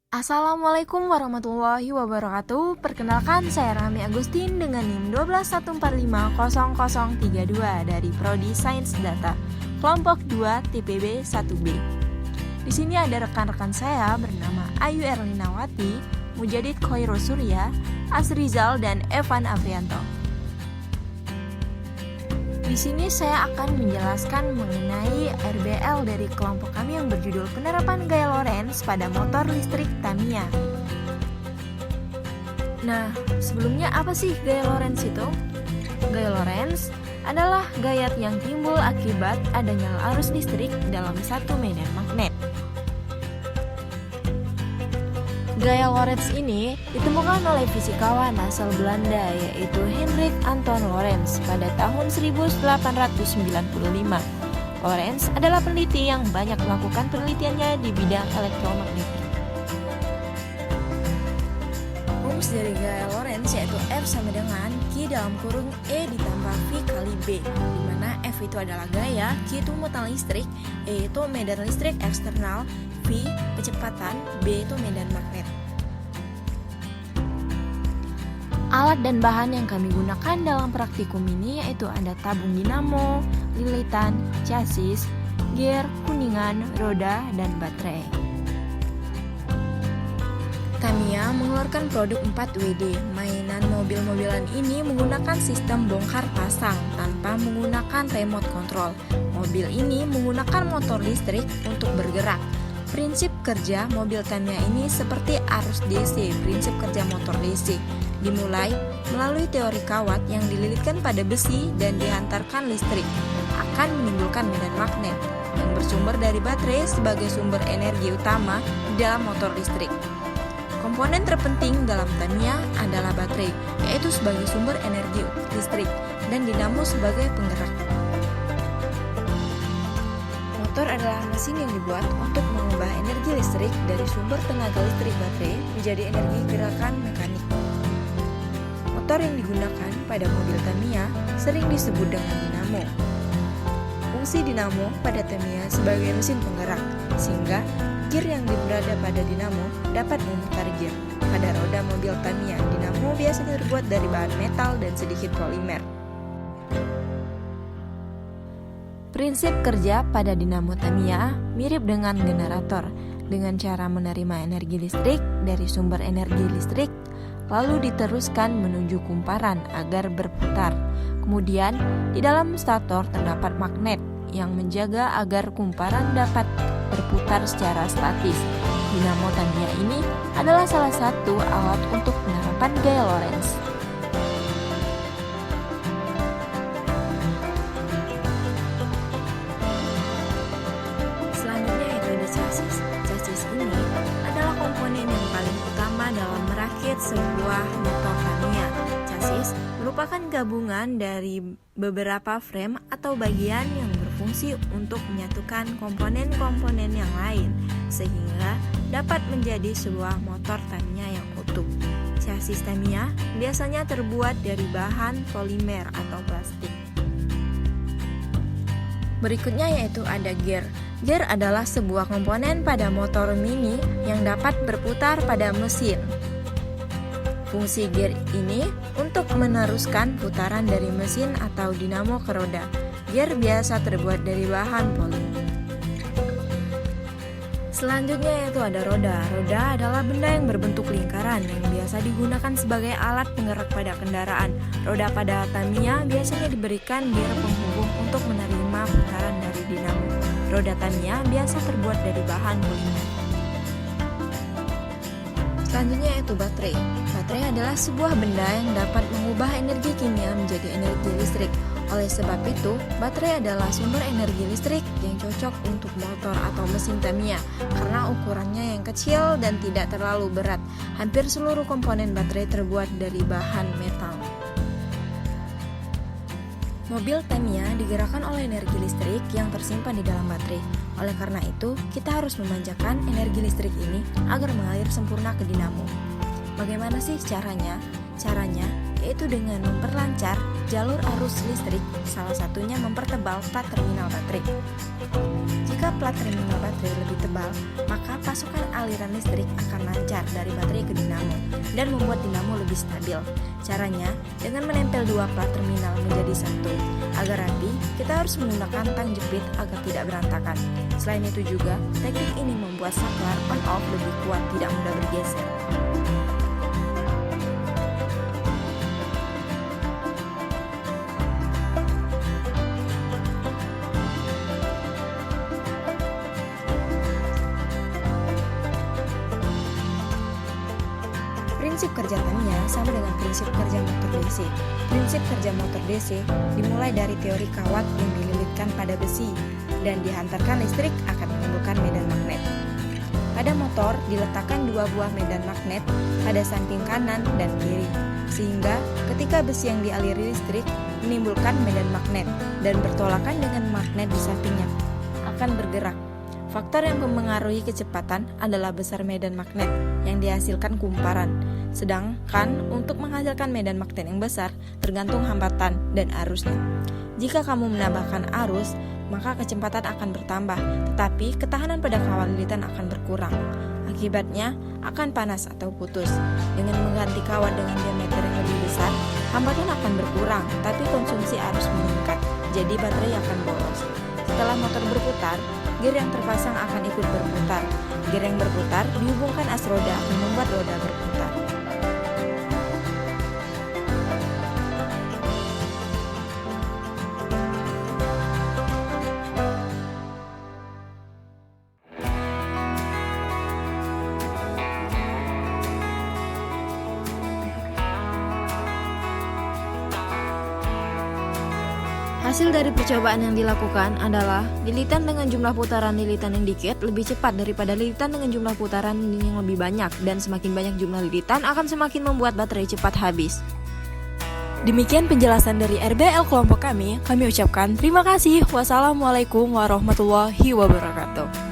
Assalamualaikum warahmatullahi wabarakatuh. Perkenalkan, saya Rami Agustin dengan NIM 121450032 dari Prodi Sains Data, kelompok 2 TPB 1B. Di sini ada rekan-rekan saya bernama Ayu Erlinawati, Mujadid Khairul Surya, Asrizal, dan Evan Afrianto. Di sini saya akan menjelaskan mengenai RBL dari kelompok kami yang berjudul Penerapan Gaya Lorentz pada Motor Listrik Tamiya. Nah, sebelumnya apa sih gaya Lorentz itu? Gaya Lorentz adalah gaya yang timbul akibat adanya arus listrik dalam satu medan magnet. Gaya Lorentz ini ditemukan oleh fisikawan asal Belanda yaitu Hendrik Anton Lorentz pada tahun 1895. Lorentz adalah peneliti yang banyak melakukan penelitiannya di bidang elektromagnetik. Rumus dari gaya Lorentz yaitu F sama dengan Q dalam kurung E ditambah V kali B, di mana F itu adalah gaya, Q itu muatan listrik, E itu medan listrik eksternal, V kecepatan, B itu medan magnet. Alat dan bahan yang kami gunakan dalam praktikum ini yaitu ada tabung dinamo, lilitan, chassis, gear, kuningan, roda, dan baterai. Tamiya mengeluarkan produk 4WD. Mainan mobil-mobilan ini menggunakan sistem bongkar pasang tanpa menggunakan remote control. Mobil ini menggunakan motor listrik untuk bergerak. Prinsip kerja mobil Tamiya ini seperti arus DC, prinsip kerja motor DC. Dimulai melalui teori kawat yang dililitkan pada besi dan dihantarkan listrik akan menimbulkan medan magnet yang bersumber dari baterai sebagai sumber energi utama di dalam motor listrik. Komponen terpenting dalam Tamiya adalah baterai, yaitu sebagai sumber energi listrik, dan dinamo sebagai penggerak. Motor adalah mesin yang dibuat untuk mengubah energi listrik dari sumber tenaga listrik baterai menjadi energi gerakan mekanik. Motor yang digunakan pada mobil Tamiya sering disebut dengan dinamo. Fungsi dinamo pada Tamiya sebagai mesin penggerak, sehingga gear yang berada pada dinamo dapat memutar gear. Pada roda mobil Tamiya, dinamo biasanya terbuat dari bahan metal dan sedikit polimer. Prinsip kerja pada dinamo Tamiya mirip dengan generator, dengan cara menerima energi listrik dari sumber energi listrik, lalu diteruskan menuju kumparan agar berputar. Kemudian, di dalam stator terdapat magnet yang menjaga agar kumparan dapat berputar secara statis. Dinamo Tamiya ini adalah salah satu alat untuk penerapan gaya Lorentz. Selanjutnya yaitu ada chassis. Chassis ini adalah komponen yang paling utama dalam merakit sebuah motor Tamiya. Chassis merupakan gabungan dari beberapa frame atau bagian yang berfungsi untuk menyatukan komponen-komponen yang lain sehingga dapat menjadi sebuah motor Tamiya yang utuh. Chassis Tamiya biasanya terbuat dari bahan polimer atau plastik. Berikutnya yaitu ada gear. Gear adalah sebuah komponen pada motor mini yang dapat berputar pada mesin. Fungsi gear ini untuk meneruskan putaran dari mesin atau dinamo ke roda. Gear biasa terbuat dari bahan polimer. Selanjutnya yaitu ada roda. Roda adalah benda yang berbentuk lingkaran yang biasa digunakan sebagai alat penggerak pada kendaraan. Roda pada Tamiya biasanya diberikan gear penghubung untuk menerima putaran dari dinamo. Roda Tamiya biasa terbuat dari bahan polimer. Selanjutnya yaitu baterai. Baterai adalah sebuah benda yang dapat mengubah energi kimia menjadi energi listrik. Oleh sebab itu, baterai adalah sumber energi listrik yang cocok untuk motor atau mesin Tamiya karena ukurannya yang kecil dan tidak terlalu berat. Hampir seluruh komponen baterai terbuat dari bahan metal. Mobil Tamiya digerakkan oleh energi listrik yang tersimpan di dalam baterai. Oleh karena itu, kita harus memanjakan energi listrik ini agar mengalir sempurna ke dinamo. Bagaimana sih caranya? Caranya yaitu dengan memperlancar jalur arus listrik, salah satunya mempertebal plat terminal baterai. Jika plat terminal baterai lebih tebal, maka pasokan aliran listrik akan lancar dari baterai ke dinamo dan membuat dinamo lebih stabil. Caranya dengan menempel dua plat terminal menjadi satu. Agar rapi, kita harus menggunakan tang jepit agar tidak berantakan. Selain itu juga, teknik ini membuat saklar on-off lebih kuat, tidak mudah bergeser. Prinsip kerja Tamiya sama dengan prinsip kerja motor DC. Prinsip kerja motor DC dimulai dari teori kawat yang dililitkan pada besi dan dihantarkan listrik akan menimbulkan medan magnet. Pada motor diletakkan dua buah medan magnet pada samping kanan dan kiri, sehingga ketika besi yang dialiri listrik menimbulkan medan magnet dan bertolakan dengan magnet di sampingnya akan bergerak. Faktor yang mempengaruhi kecepatan adalah besar medan magnet yang dihasilkan kumparan. Sedangkan untuk menghasilkan medan magnet yang besar tergantung hambatan dan arusnya. Jika kamu menambahkan arus, maka kecepatan akan bertambah, tetapi ketahanan pada kawat lilitan akan berkurang. Akibatnya akan panas atau putus. Dengan mengganti kawat dengan diameter yang lebih besar, hambatan akan berkurang, tapi konsumsi arus meningkat, jadi baterai akan boros. Setelah motor berputar, gear yang terpasang akan ikut berputar. Gear yang berputar dihubungkan as roda akan membuat roda berputar. Hasil dari percobaan yang dilakukan adalah lilitan dengan jumlah putaran lilitan yang dikit lebih cepat daripada lilitan dengan jumlah putaran yang lebih banyak, dan semakin banyak jumlah lilitan akan semakin membuat baterai cepat habis. Demikian penjelasan dari RBL kelompok kami ucapkan terima kasih. Wassalamualaikum warahmatullahi wabarakatuh.